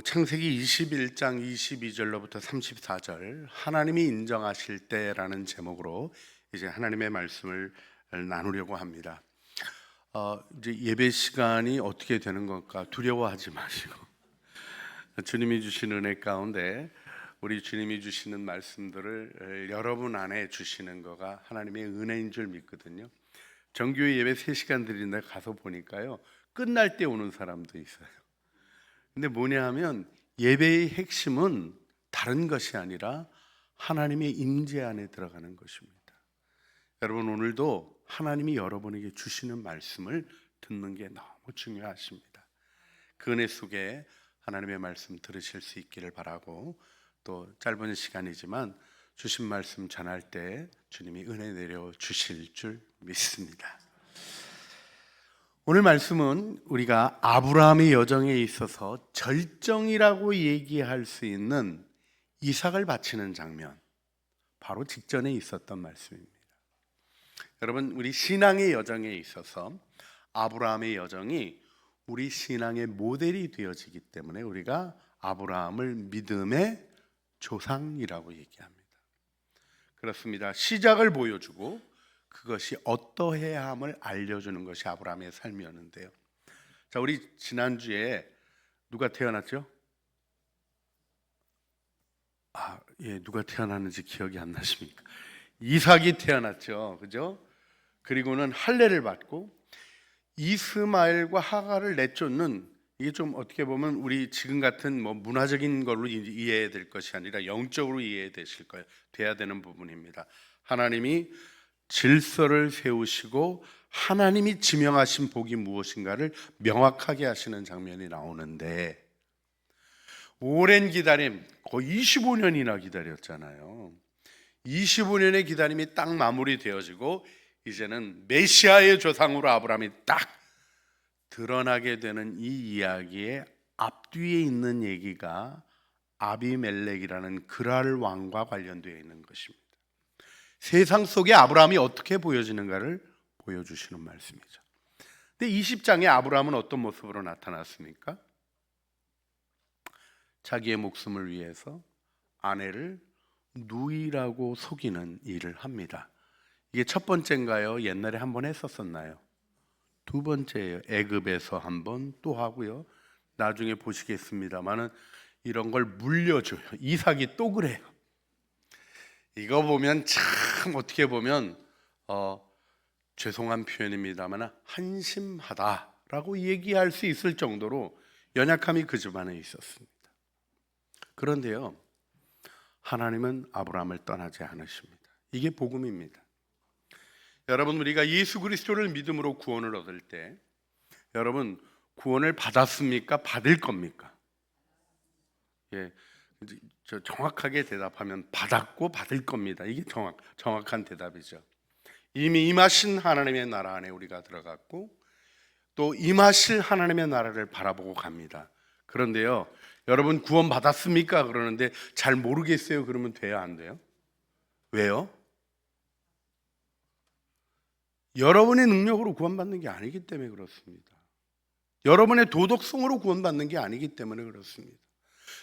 창세기 21장 22절로부터 34절 하나님이 인정하실 때라는 제목으로 이제 하나님의 말씀을 나누려고 합니다. 이제 예배 시간이 어떻게 되는 건가 두려워하지 마시고 주님이 주신 은혜 가운데 우리 주님이 주시는 말씀들을 여러분 안에 주시는 거가 하나님의 은혜인 줄 믿거든요. 정규 예배 3시간 드리는데 가서 보니까요, 끝날 때 오는 사람도 있어요. 근데 뭐냐 하면 예배의 핵심은 다른 것이 아니라 하나님의 임재 안에 들어가는 것입니다. 여러분, 오늘도 하나님이 여러분에게 주시는 말씀을 듣는 게 너무 중요하십니다. 그 은혜 속에 하나님의 말씀 들으실 수 있기를 바라고, 또 짧은 시간이지만 주신 말씀 전할 때 주님이 은혜 내려 주실 줄 믿습니다. 오늘 말씀은 우리가 아브라함의 여정에 있어서 절정이라고 얘기할 수 있는 이삭을 바치는 장면, 바로 직전에 있었던 말씀입니다. 여러분, 우리 신앙의 여정에 있어서 아브라함의 여정이 우리 신앙의 모델이 되어지기 때문에 우리가 아브라함을 믿음의 조상이라고 얘기합니다. 그렇습니다. 시작을 보여주고 그것이 어떠해야 함을 알려주는 것이 아브라함의 삶이었는데요. 자, 우리 지난주에 누가 태어났죠? 누가 태어났는지 기억이 안 나십니까? 이삭이 태어났죠, 그죠? 그리고는 할례를 받고 이스마엘과 하갈을 내쫓는, 이게 좀 어떻게 보면 우리 지금 같은 문화적인 걸로 이해해야 될 것이 아니라 영적으로 이해되실 거예요. 돼야 되는 부분입니다. 하나님이 질서를 세우시고 하나님이 지명하신 복이 무엇인가를 명확하게 하시는 장면이 나오는데, 오랜 기다림, 거의 25년이나 기다렸잖아요. 25년의 기다림이 딱 마무리되어지고 이제는 메시아의 조상으로 아브라함이 딱 드러나게 되는 이 이야기의 앞뒤에 있는 얘기가 아비멜렉이라는 그랄 왕과 관련되어 있는 것입니다. 세상 속에 아브라함이 어떻게 보여지는가를 보여주시는 말씀이죠. 근데 20장에 아브라함은 어떤 모습으로 나타났습니까? 자기의 목숨을 위해서 아내를 누이라고 속이는 일을 합니다. 이게 첫 번째인가요? 옛날에 한 번 했었었나요? 두 번째예요. 애굽에서 한 번 또 하고요. 나중에 보시겠습니다만은 이런 걸 물려줘요. 이삭이 또 그래요. 이거 보면 참 어떻게 보면 죄송한 표현입니다만 한심하다라고 얘기할 수 있을 정도로 연약함이 그 집안에 있었습니다. 그런데요, 하나님은 아브라함을 떠나지 않으십니다. 이게 복음입니다. 여러분, 우리가 예수 그리스도를 믿음으로 구원을 얻을 때 여러분, 구원을 받았습니까? 받을 겁니까? 정확하게 대답하면 받았고 받을 겁니다. 이게 정확한 대답이죠. 이미 임하신 하나님의 나라 안에 우리가 들어갔고 또 임하실 하나님의 나라를 바라보고 갑니다. 그런데요, 여러분 구원 받았습니까? 그러는데 잘 모르겠어요. 그러면 돼요, 안 돼요? 왜요? 여러분의 능력으로 구원받는 게 아니기 때문에 그렇습니다. 여러분의 도덕성으로 구원받는 게 아니기 때문에 그렇습니다.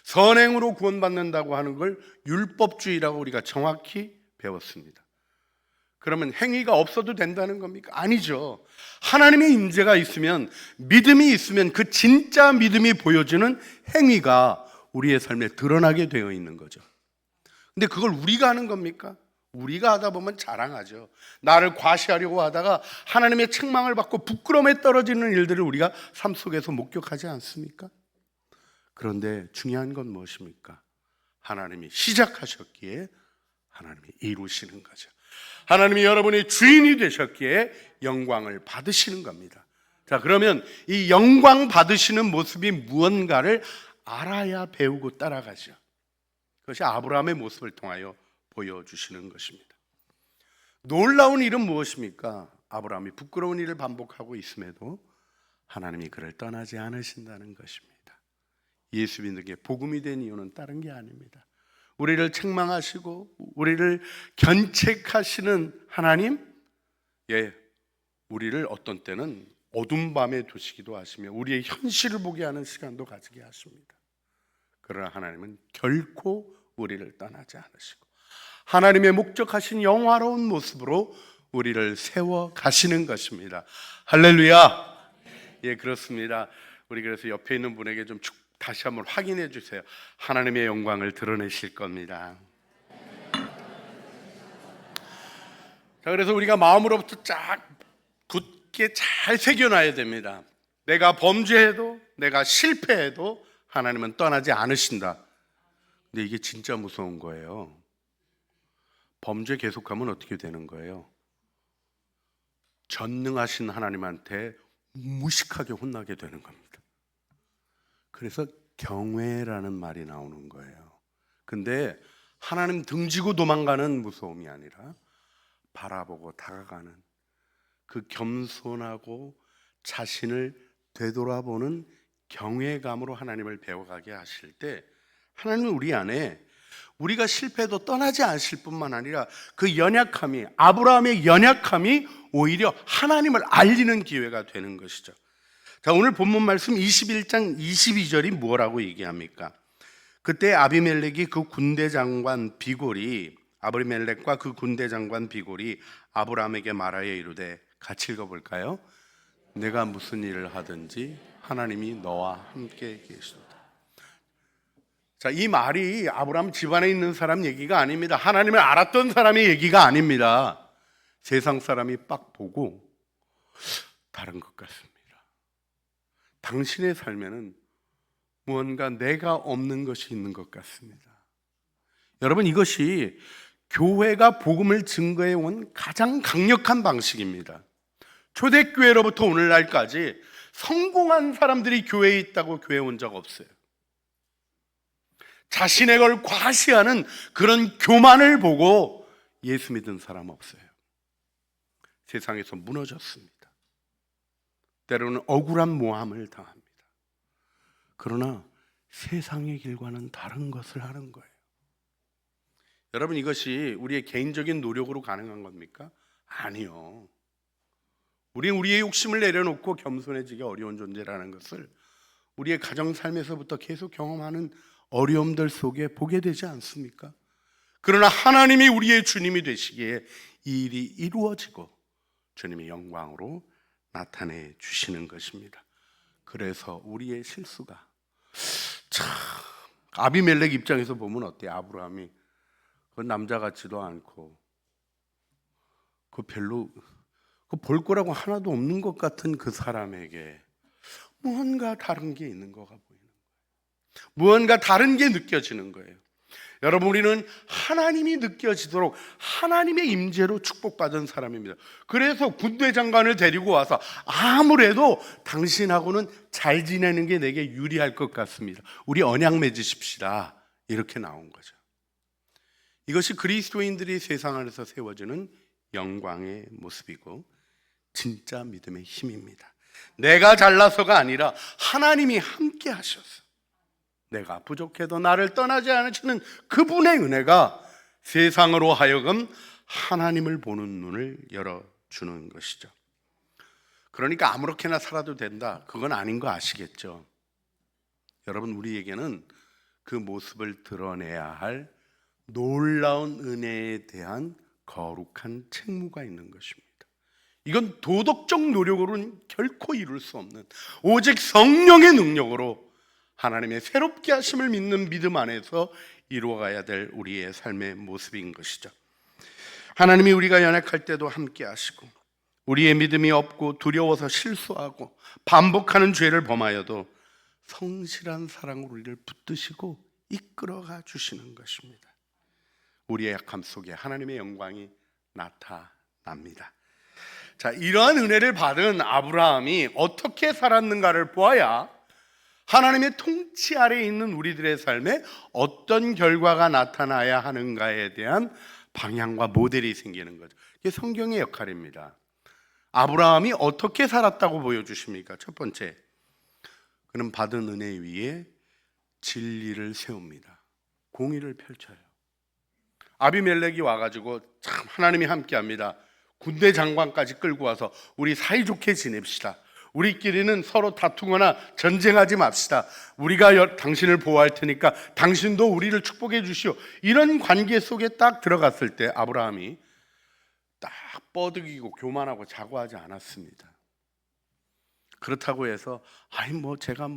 선행으로 구원받는다고 하는 걸 율법주의라고 우리가 정확히 배웠습니다. 그러면 행위가 없어도 된다는 겁니까? 아니죠. 하나님의 임재가 있으면, 믿음이 있으면 그 진짜 믿음이 보여주는 행위가 우리의 삶에 드러나게 되어 있는 거죠. 근데 그걸 우리가 하는 겁니까? 우리가 하다 보면 자랑하죠. 나를 과시하려고 하다가 하나님의 책망을 받고 부끄러움에 떨어지는 일들을 우리가 삶 속에서 목격하지 않습니까? 그런데 중요한 건 무엇입니까? 하나님이 시작하셨기에 하나님이 이루시는 거죠. 하나님이 여러분의 주인이 되셨기에 영광을 받으시는 겁니다. 자, 그러면 이 영광 받으시는 모습이 무언가를 알아야 배우고 따라가죠. 그것이 아브라함의 모습을 통하여 보여주시는 것입니다. 놀라운 일은 무엇입니까? 아브라함이 부끄러운 일을 반복하고 있음에도 하나님이 그를 떠나지 않으신다는 것입니다. 예수 믿는 게 복음이 된 이유는 다른 게 아닙니다. 우리를 책망하시고 우리를 견책하시는 하나님, 우리를 어떤 때는 어둠 밤에 두시기도 하시며 우리의 현실을 보게 하는 시간도 가지게 하십니다. 그러나 하나님은 결코 우리를 떠나지 않으시고 하나님의 목적하신 영화로운 모습으로 우리를 세워 가시는 것입니다. 할렐루야. 예, 그렇습니다. 우리 그래서 옆에 있는 분에게 좀 다시 한번 확인해 주세요. 하나님의 영광을 드러내실 겁니다. 자, 그래서 우리가 마음으로부터 쫙 굳게 잘 새겨놔야 됩니다. 내가 범죄해도 내가 실패해도 하나님은 떠나지 않으신다. 근데 이게 진짜 무서운 거예요. 범죄 계속하면 어떻게 되는 거예요? 전능하신 하나님한테 무식하게 혼나게 되는 겁니다. 그래서 경외라는 말이 나오는 거예요. 근데 하나님 등지고 도망가는 무서움이 아니라 바라보고 다가가는 그 겸손하고 자신을 되돌아보는 경외감으로 하나님을 배워가게 하실 때 하나님은 우리 안에 우리가 실패해도 떠나지 않으실 뿐만 아니라 그 연약함이, 아브라함의 연약함이 오히려 하나님을 알리는 기회가 되는 것이죠. 자, 오늘 본문 말씀 21장 22절이 뭐라고 얘기합니까? 그때 아비멜렉이 그 군대 장관 비골이, 아비멜렉과 그 군대 장관 비골이 아브라함에게 말하여 이르되, 같이 읽어볼까요? 내가 무슨 일을 하든지 하나님이 너와 함께 계시도다. 자, 이 말이 아브라함 집안에 있는 사람 얘기가 아닙니다. 하나님을 알았던 사람의 얘기가 아닙니다. 세상 사람이 빡 보고 다른 것 같습니다. 당신의 삶에는 무언가 내가 없는 것이 있는 것 같습니다. 여러분, 이것이 교회가 복음을 증거해 온 가장 강력한 방식입니다. 초대교회로부터 오늘날까지 성공한 사람들이 교회에 있다고 교회에 온 적 없어요. 자신의 걸 과시하는 그런 교만을 보고 예수 믿은 사람 없어요. 세상에서 무너졌습니다. 때로는 억울한 모함을 당합니다. 그러나 세상의 길과는 다른 것을 하는 거예요. 여러분, 이것이 우리의 개인적인 노력으로 가능한 겁니까? 아니요. 우리는 우리의 욕심을 내려놓고 겸손해지기 어려운 존재라는 것을 우리의 가정 삶에서부터 계속 경험하는 어려움들 속에 보게 되지 않습니까? 그러나 하나님이 우리의 주님이 되시기에 이 일이 이루어지고 주님의 영광으로 나타내 주시는 것입니다. 그래서 우리의 실수가 참, 아비멜렉 입장에서 보면 어때요? 아브라함이 그 남자 같지도 않고 그 별로 볼 거라고 하나도 없는 것 같은 그 사람에게 무언가 다른 게 있는 거가 보이는 거예요. 무언가 다른 게 느껴지는 거예요. 여러분, 우리는 하나님이 느껴지도록 하나님의 임재로 축복받은 사람입니다. 그래서 군대 장관을 데리고 와서 아무래도 당신하고는 잘 지내는 게 내게 유리할 것 같습니다. 우리 언약 맺으십시다. 이렇게 나온 거죠. 이것이 그리스도인들이 세상 안에서 세워지는 영광의 모습이고 진짜 믿음의 힘입니다. 내가 잘나서가 아니라 하나님이 함께 하셔서 내가 부족해도 나를 떠나지 않으시는 그분의 은혜가 세상으로 하여금 하나님을 보는 눈을 열어주는 것이죠. 그러니까 아무렇게나 살아도 된다, 그건 아닌 거 아시겠죠? 여러분, 우리에게는 그 모습을 드러내야 할 놀라운 은혜에 대한 거룩한 책무가 있는 것입니다. 이건 도덕적 노력으로는 결코 이룰 수 없는, 오직 성령의 능력으로 하나님의 새롭게 하심을 믿는 믿음 안에서 이루어가야 될 우리의 삶의 모습인 것이죠. 하나님이 우리가 연약할 때도 함께 하시고, 우리의 믿음이 없고 두려워서 실수하고 반복하는 죄를 범하여도 성실한 사랑으로 우리를 붙드시고 이끌어가 주시는 것입니다. 우리의 약함 속에 하나님의 영광이 나타납니다. 자, 이러한 은혜를 받은 아브라함이 어떻게 살았는가를 보아야 하나님의 통치 아래에 있는 우리들의 삶에 어떤 결과가 나타나야 하는가에 대한 방향과 모델이 생기는 거죠. 이게 성경의 역할입니다. 아브라함이 어떻게 살았다고 보여주십니까? 첫 번째, 그는 받은 은혜 위에 진리를 세웁니다. 공의를 펼쳐요. 아비멜렉이 와가지고 참 하나님이 함께합니다. 군대 장관까지 끌고 와서 우리 사이좋게 지냅시다. 우리끼리는 서로 다투거나 전쟁하지 맙시다. 우리가 당신을 보호할 테니까 당신도 우리를 축복해 주시오. 이런 관계 속에 딱 들어갔을 때 아브라함이 딱 뻐득이고 교만하고 자고하지 않았습니다. 그렇다고 해서 제가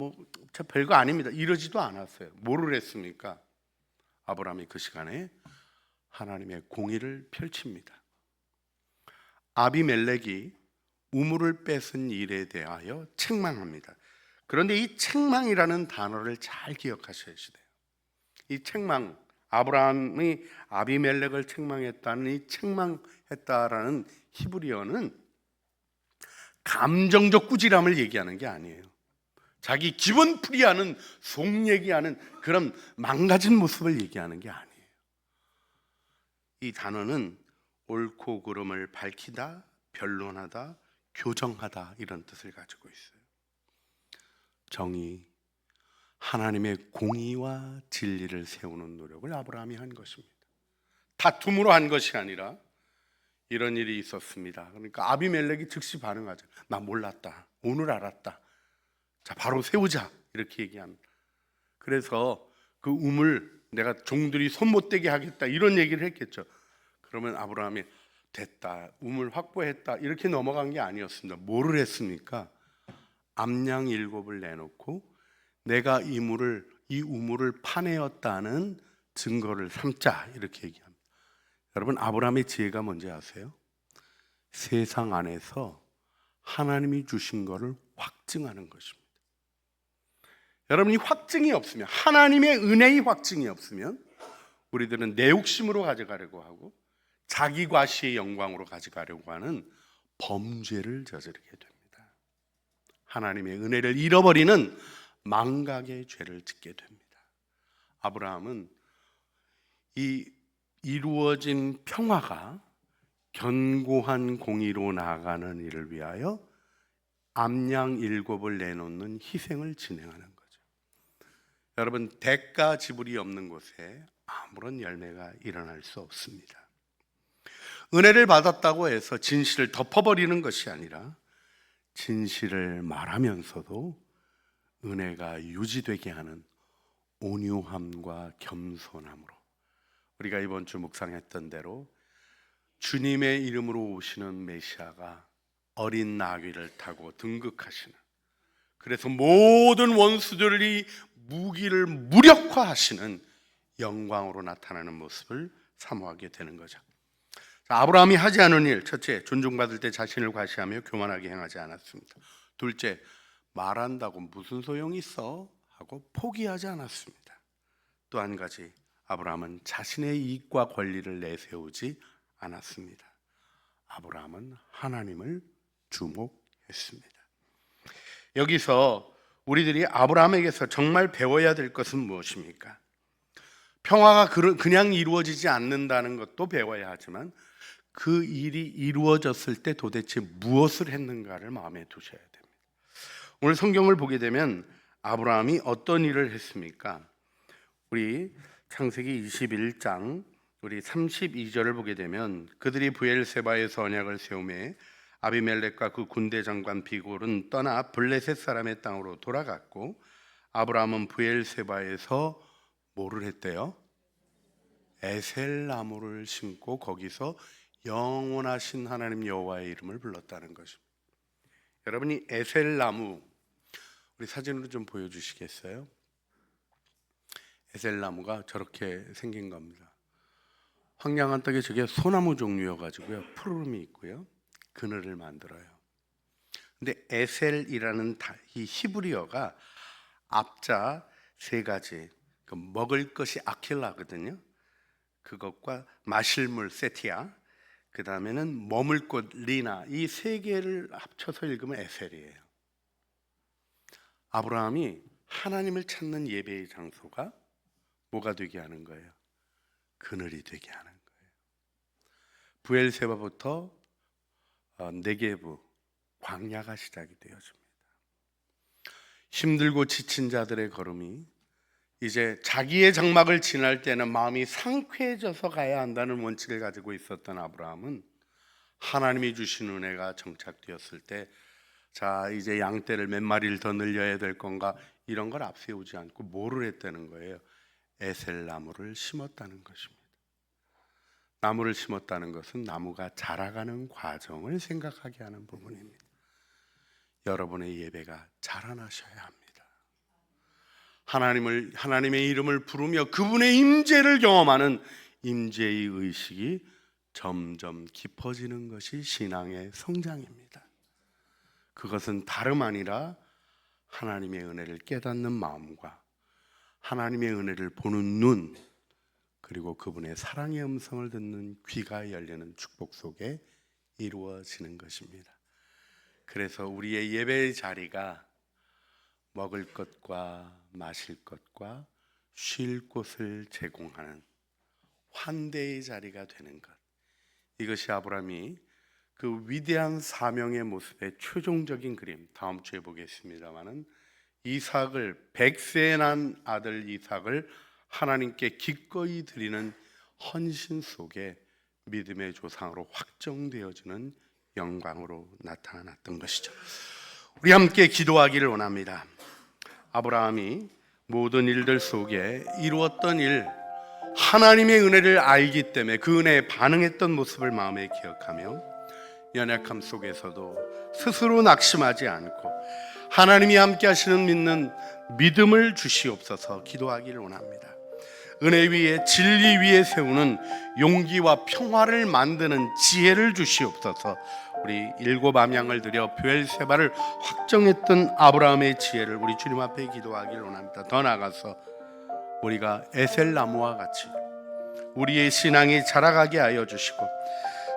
별거 아닙니다 이러지도 않았어요. 뭐를 했습니까? 아브라함이 그 시간에 하나님의 공의를 펼칩니다. 아비멜렉이 우물을 뺏은 일에 대하여 책망합니다. 그런데 이 책망이라는 단어를 잘 기억하셔야 돼요. 이 책망, 아브라함이 아비멜렉을 책망했다는 이 책망했다라는 히브리어는 감정적 꾸지람을 얘기하는 게 아니에요. 자기 기분풀이하는 속 얘기하는 그런 망가진 모습을 얘기하는 게 아니에요. 이 단어는 옳고 그름을 밝히다, 변론하다, 교정하다 이런 뜻을 가지고 있어요. 정의, 하나님의 공의와 진리를 세우는 노력을 아브라함이 한 것입니다. 다툼으로 한 것이 아니라 이런 일이 있었습니다. 그러니까 아비멜렉이 즉시 반응하죠. 나 몰랐다. 오늘 알았다. 자, 바로 세우자. 이렇게 얘기합니다. 그래서 그 우물 내가 종들이 손 못 대게 하겠다. 이런 얘기를 했겠죠. 그러면 아브라함이 됐다. 우물 확보했다. 이렇게 넘어간 게 아니었습니다. 뭐를 했습니까? 암양 7을 내놓고 내가 이 우물을 파내었다는 증거를 삼자. 이렇게 얘기합니다. 여러분, 아브라함의 지혜가 뭔지 아세요? 세상 안에서 하나님이 주신 것을 확증하는 것입니다. 여러분이 확증이 없으면, 하나님의 은혜의 확증이 없으면 우리들은 내 욕심으로 가져가려고 하고 자기 과시의 영광으로 가져가려고 하는 범죄를 저지르게 됩니다. 하나님의 은혜를 잃어버리는 망각의 죄를 짓게 됩니다. 아브라함은 이 이루어진 평화가 견고한 공의로 나아가는 일을 위하여 암양 7을 내놓는 희생을 진행하는 거죠. 여러분, 대가 지불이 없는 곳에 아무런 열매가 일어날 수 없습니다. 은혜를 받았다고 해서 진실을 덮어버리는 것이 아니라 진실을 말하면서도 은혜가 유지되게 하는 온유함과 겸손함으로, 우리가 이번 주 묵상했던 대로 주님의 이름으로 오시는 메시아가 어린 나귀를 타고 등극하시는, 그래서 모든 원수들이 무기를 무력화하시는 영광으로 나타나는 모습을 사모하게 되는 거죠. 자, 아브라함이 하지 않은 일, 첫째, 존중받을 때 자신을 과시하며 교만하게 행하지 않았습니다. 둘째, 말한다고 무슨 소용이 있어? 하고 포기하지 않았습니다. 또 한 가지, 아브라함은 자신의 이익과 권리를 내세우지 않았습니다. 아브라함은 하나님을 주목했습니다. 여기서 우리들이 아브라함에게서 정말 배워야 될 것은 무엇입니까? 평화가 그냥 이루어지지 않는다는 것도 배워야 하지만 그 일이 이루어졌을 때 도대체 무엇을 했는가를 마음에 두셔야 됩니다. 오늘 성경을 보게 되면 아브라함이 어떤 일을 했습니까? 우리 창세기 21장 우리 32절을 보게 되면 그들이 브엘세바에서 언약을 세우매 아비멜렉과 그 군대 장관 비골은 떠나 블레셋 사람의 땅으로 돌아갔고 아브라함은 브엘세바에서 뭐를 했대요? 에셀 나무를 심고 거기서 영원하신 하나님 여호와의 이름을 불렀다는 것입니다. 여러분이 에셀 나무, 우리 사진으로 좀 보여주시겠어요? 에셀 나무가 저렇게 생긴 겁니다. 황량한 땅에 저게 소나무 종류여가지고요, 푸르름이 있고요, 그늘을 만들어요. 근데 에셀이라는 이 히브리어가 앞자 세 가지, 그 먹을 것이 아킬라거든요. 그것과 마실 물 세티아, 그 다음에는 머물 곳 리나, 이 세 개를 합쳐서 읽으면 에셀이에요. 아브라함이 하나님을 찾는 예배의 장소가 뭐가 되게 하는 거예요? 그늘이 되게 하는 거예요. 브엘세바부터 네게브, 광야가 시작이 되어집니다. 힘들고 지친 자들의 걸음이 이제 자기의 장막을 지날 때는 마음이 상쾌해져서 가야 한다는 원칙을 가지고 있었던 아브라함은 하나님이 주신 은혜가 정착되었을 때 자, 이제 양떼를 몇 마리를 더 늘려야 될 건가, 이런 걸 앞세우지 않고 뭐를 했다는 거예요? 에셀나무를 심었다는 것입니다. 나무를 심었다는 것은 나무가 자라가는 과정을 생각하게 하는 부분입니다. 여러분의 예배가 자라나셔야 합니다. 하나님의 이름을 부르며 그분의 임재를 경험하는 임재의 의식이 점점 깊어지는 것이 신앙의 성장입니다. 그것은 다름 아니라 하나님의 은혜를 깨닫는 마음과 하나님의 은혜를 보는 눈, 그리고 그분의 사랑의 음성을 듣는 귀가 열리는 축복 속에 이루어지는 것입니다. 그래서 우리의 예배의 자리가 먹을 것과 마실 것과 쉴 곳을 제공하는 환대의 자리가 되는 것, 이것이 아브라함이 그 위대한 사명의 모습의 최종적인 그림, 다음 주에 보겠습니다마는 이삭을 100세에 난 아들 이삭을 하나님께 기꺼이 드리는 헌신 속에 믿음의 조상으로 확정되어지는 영광으로 나타났던 것이죠. 우리 함께 기도하기를 원합니다. 아브라함이 모든 일들 속에 이루었던 일, 하나님의 은혜를 알기 때문에 그 은혜에 반응했던 모습을 마음에 기억하며 연약함 속에서도 스스로 낙심하지 않고 하나님이 함께 하시는 믿는 믿음을 주시옵소서 기도하기를 원합니다. 은혜 위에 진리 위에 세우는 용기와 평화를 만드는 지혜를 주시옵소서. 우리 7 암양을 드려 브엘세바를 확정했던 아브라함의 지혜를 우리 주님 앞에 기도하기를 원합니다. 더 나아가서 우리가 에셀나무와 같이 우리의 신앙이 자라가게 하여 주시고,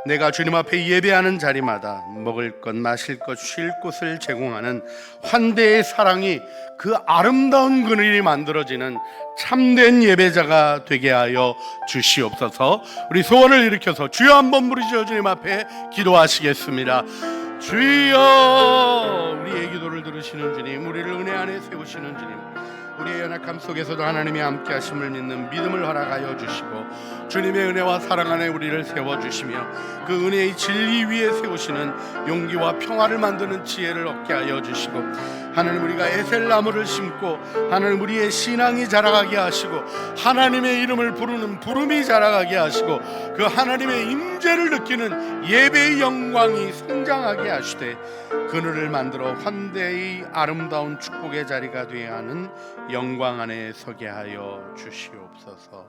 내가 주님 앞에 예배하는 자리마다 먹을 것, 마실 것, 쉴 곳을 제공하는 환대의 사랑이 그 아름다운 그늘이 만들어지는 참된 예배자가 되게 하여 주시옵소서. 우리 소원을 일으켜서 주여 한번 부르시어 주님 앞에 기도하시겠습니다. 주여, 우리의 기도를 들으시는 주님, 우리를 은혜 안에 세우시는 주님, 우리의 연약함 속에서도 하나님이 함께 하심을 믿는 믿음을 허락하여 주시고, 주님의 은혜와 사랑 안에 우리를 세워주시며 그 은혜의 진리 위에 세우시는 용기와 평화를 만드는 지혜를 얻게 하여 주시고, 하나님 우리가 에셀나무를 심고 하나님 우리의 신앙이 자라가게 하시고 하나님의 이름을 부르는 부름이 자라가게 하시고 그 하나님의 임재를 느끼는 예배의 영광이 성장하게 하시되 그늘을 만들어 환대의 아름다운 축복의 자리가 되어야 하는 영광 안에 서게 하여 주시옵소서.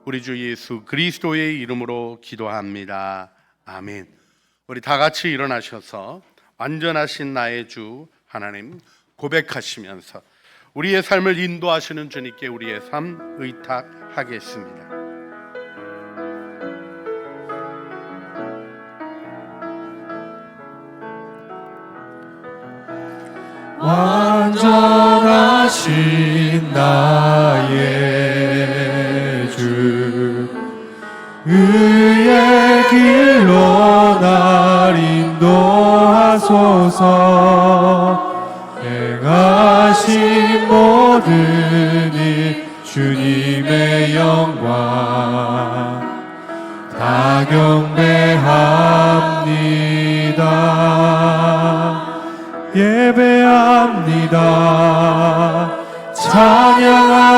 우리 주 예수 그리스도의 이름으로 기도합니다. 아멘. 우리 다 같이 일어나셔서 완전하신 나의 주 하나님 고백하시면서 우리의 삶을 인도하시는 주님께 우리의 삶 의탁하겠습니다. 완전하신 나의 주, 의의 길로 날 인도하소서. 행하신 모든 일 주님의 영광 다 경배합니다. 예배합니다. 찬양합니다.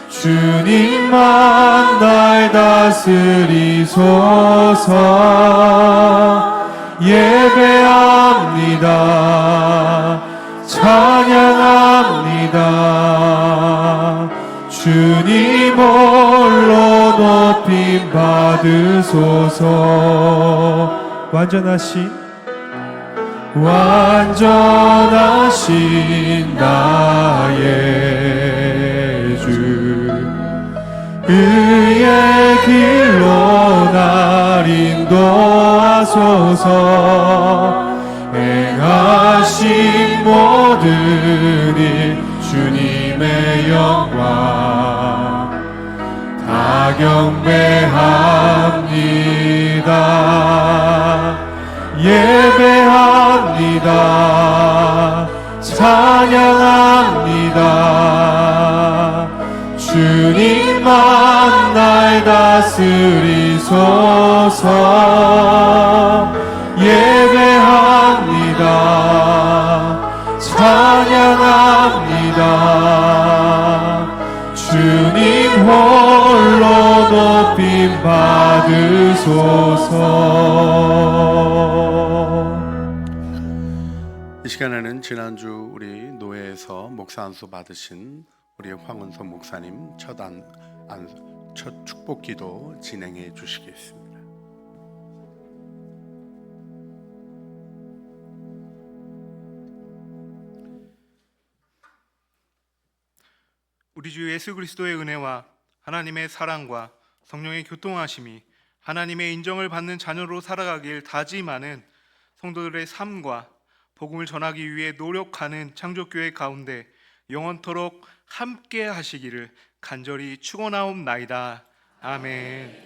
주님만 날 다스리소서. 예배합니다. 찬양합니다. 주님 홀로 높임 받으소서. 완전하신 나의 주, 의의 길로 날 인도하소서. 행하신 모든 일 주님의 영광 다 경배합니다. 예배합니다. 찬양합니다. 주님만 날 다스리소서. 예배 주님 홀로 높임 받으소서. 이 시간에는 지난주 우리 노예에서 목사 안수 받으신 우리 황은선 목사님 첫 축복기도 진행해 주시겠습니다. 우리 주 예수 그리스도의 은혜와 하나님의 사랑과 성령의 교통하심이 하나님의 인정을 받는 자녀로 살아가길 다짐하는 성도들의 삶과 복음을 전하기 위해 노력하는 창조교회 가운데 영원토록 함께 하시기를 간절히 축원하옵나이다. 아멘.